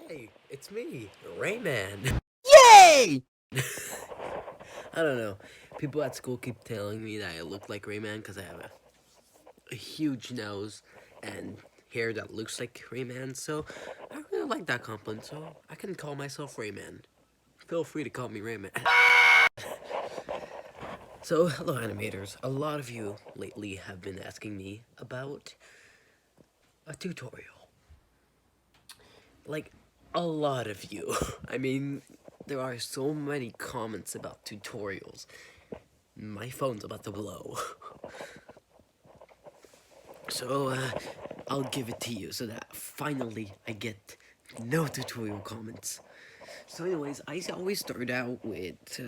Hey, it's me, Rayman. Yay! I don't know. People at school keep telling me that I look like Rayman because I have a huge nose and hair that looks like Rayman. So I really like that compliment. So I can call myself Rayman. Feel free to call me Rayman. So hello, animators. A lot of you lately have been asking me about a tutorial. Like a lot of you. I mean, there are so many comments about tutorials. My phone's about to blow. So, I'll give it to you so that finally I get no tutorial comments. So, anyways, I always start out with,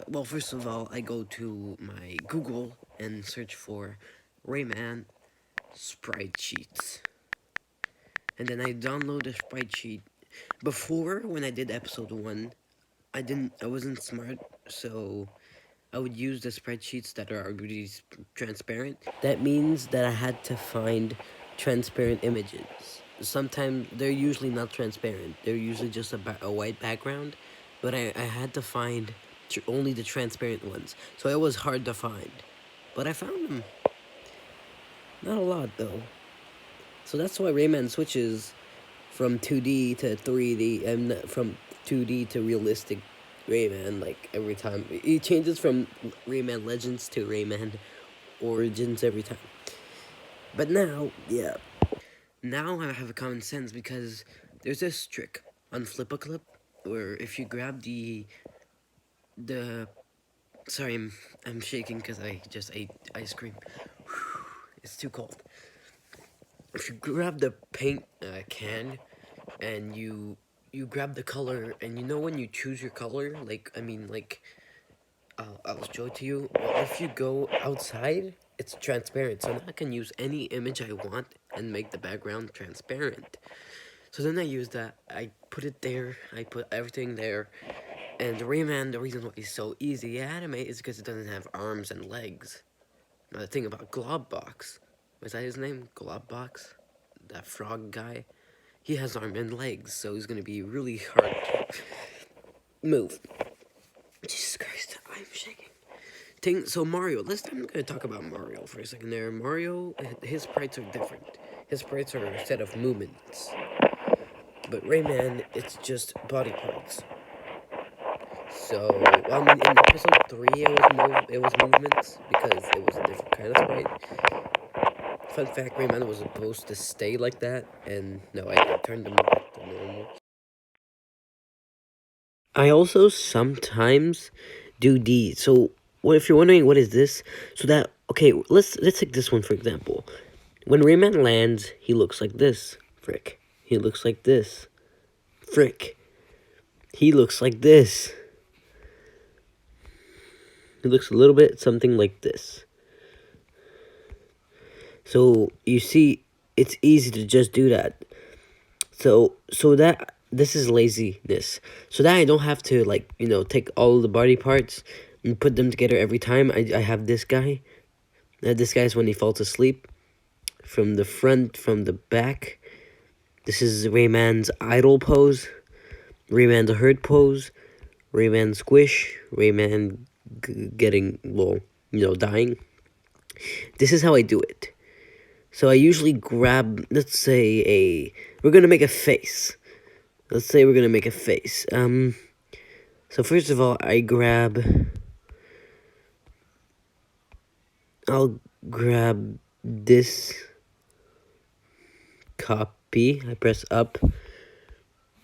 well, first of all, I go to my Google and search for Rayman sprite sheets. And then I download the sprite sheet. Before, when I did episode 1, I wasn't smart, so I would use the spreadsheets that are already transparent. That means that I had to find transparent images. Sometimes they're usually not transparent. They're usually just a white background, but I had to find only the transparent ones. So it was hard to find, but I found them. Not a lot though. So that's why Rayman switches from 2D to 3D and from 2D to realistic Rayman like every time. He changes from Rayman Legends to Rayman Origins every time. But now, yeah. Now I have a common sense because there's this trick on Flip-A-Clip where if you grab the sorry, I'm shaking because I just ate ice cream. It's too cold. If you grab the paint can and you grab the color, and you know when you choose your color, like I mean like I'll show it to you. Well, if you go outside, it's transparent, so now I can use any image I want and make the background transparent. So then I use that, I put it there, I put everything there, and Rayman, the reason why he's so easy to animate is because it doesn't have arms and legs. Now the thing about Globbox, was that his name? Globbox? That frog guy? He has arms and legs, so he's gonna be really hard to move. Jesus Christ, I'm shaking. So Mario, I'm gonna talk about Mario for a second there. Mario, his sprites are different. His sprites are a set of movements. But Rayman, it's just body parts. So, well, I mean, in episode 3, it was movements because it was a different kind of sprite. Fun fact, Rayman was supposed to stay like that, and no, I turned him back to normal. I also sometimes do these. So, what if you're wondering what is this? So that okay, let's take this one for example. When Rayman lands, he looks like this. Frick. He looks like this. Frick. He looks like this. He looks a little bit something like this. So you see, it's easy to just do that. So that this is laziness. So that I don't have to like take all the body parts and put them together every time. I have this guy. This guy's when he falls asleep. From the front, from the back. This is Rayman's idle pose. Rayman's hurt pose. Rayman squish. Rayman getting well, dying. This is how I do it. So I usually grab, let's say we're gonna make a face. Let's say we're gonna make a face. So first of all, I'll grab this copy. I press up.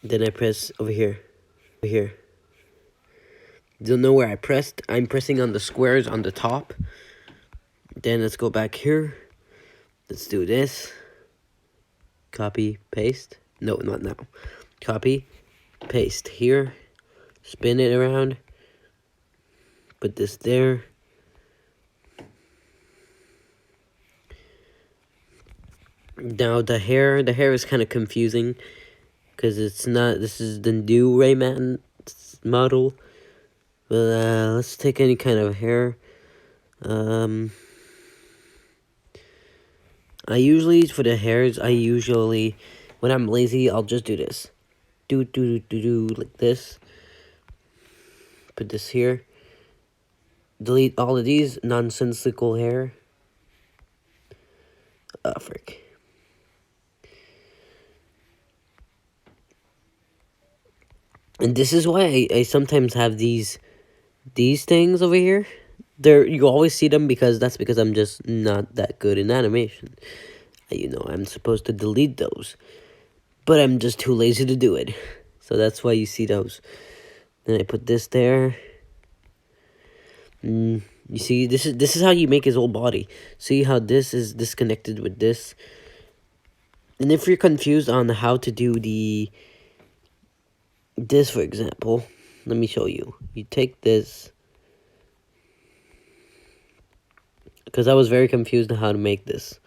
Then I press over here. Don't know where I pressed. I'm pressing on the squares on the top. Then let's go back here. Let's do this. Copy, paste. No, not now. Copy, paste here. Spin it around. Put this there. Now the hair is kind of confusing because it's not. This is the new Rayman model. But let's take any kind of hair. I usually, for the hairs, when I'm lazy, I'll just do this. do like this. Put this here. Delete all of these nonsensical hair. Ah, frick. And this is why I sometimes have these things over here. You always see them because I'm just not that good in animation. You know, I'm supposed to delete those, but I'm just too lazy to do it. So that's why you see those. Then I put this there. You see, this is how you make his whole body. See how this is disconnected with this. And if you're confused on how to do this, for example, let me show you. You take this, because I was very confused on how to make this.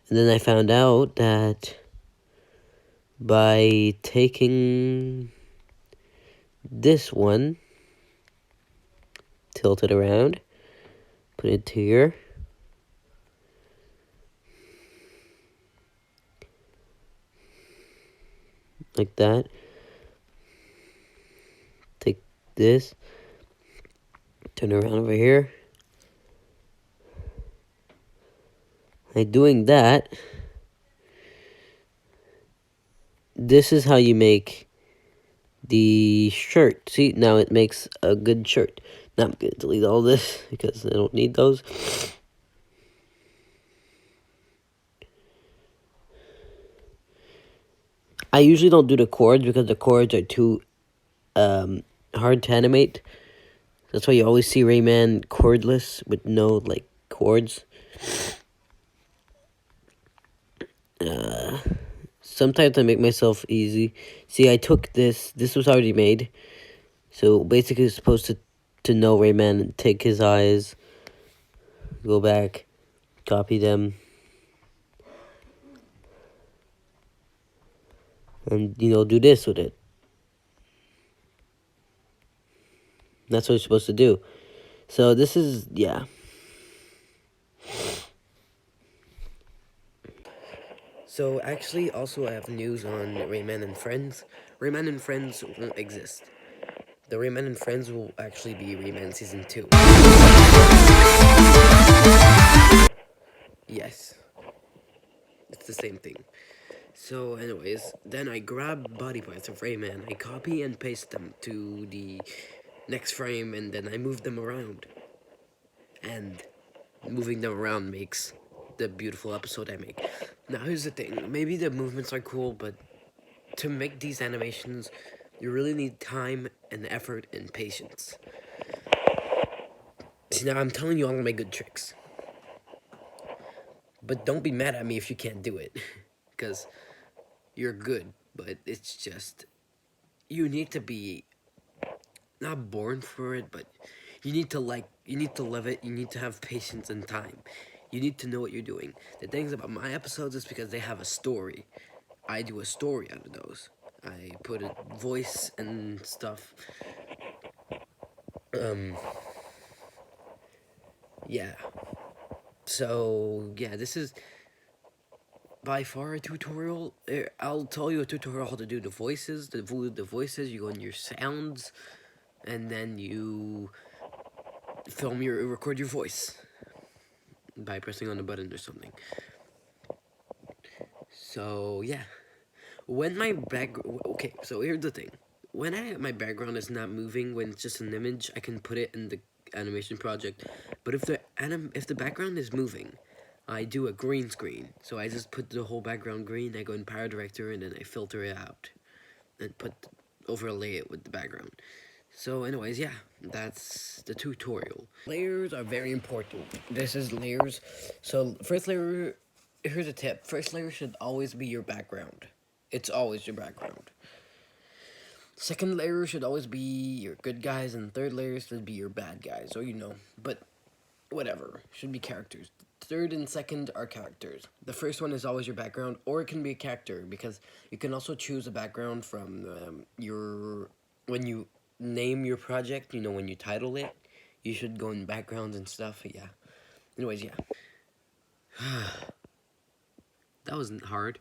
And then I found out that by taking this one, tilt it around, put it here, like that. Take this, turn around over here. By doing that, this is how you make the shirt. See, now it makes a good shirt. Now I'm going to delete all this because I don't need those. I usually don't do the chords because the chords are too hard to animate. That's why you always see Rayman cordless with no like chords. Sometimes I make myself easy. See, I took this. This was already made. So basically, it's supposed to know Rayman and take his eyes, go back, copy them, and, you know, do this with it. That's what you're supposed to do. So this is, yeah. So actually, also I have news on Rayman and Friends. Rayman and Friends won't exist. The Rayman and Friends will actually be Rayman Season 2. Yes. It's the same thing. So anyways, then I grab body parts of Rayman, I copy and paste them to the next frame, and then I move them around. And moving them around makes the beautiful episode I make. Now here's the thing, maybe the movements are cool, but to make these animations, you really need time and effort and patience. See, now I'm telling you all my good tricks. But don't be mad at me if you can't do it. Because you're good, but it's just, you need to be not born for it, but you need to love it, you need to have patience and time. You need to know what you're doing. The things about my episodes is because they have a story. I do a story out of those. I put a voice and stuff. Yeah. So, yeah, this is by far a tutorial. I'll tell you a tutorial how to do the voices. The voices, you go in your sounds, and then you record your voice by pressing on the button or something. So yeah, when my okay, so here's the thing. When my background is not moving, when it's just an image, I can put it in the animation project. But if the background is moving, I do a green screen. So I just put the whole background green. I go in Power Director and then I filter it out and overlay it with the background. So anyways, yeah, that's the tutorial. Layers are very important. This is layers. So first layer, here's a tip. First layer should always be your background. It's always your background. Second layer should always be your good guys, and third layer should be your bad guys, or but whatever. Should be characters. Third and second are characters. The first one is always your background, or it can be a character, because you can also choose a background from when you name your project, when you title it, you should go in backgrounds and stuff, yeah. Anyways, yeah. That wasn't hard.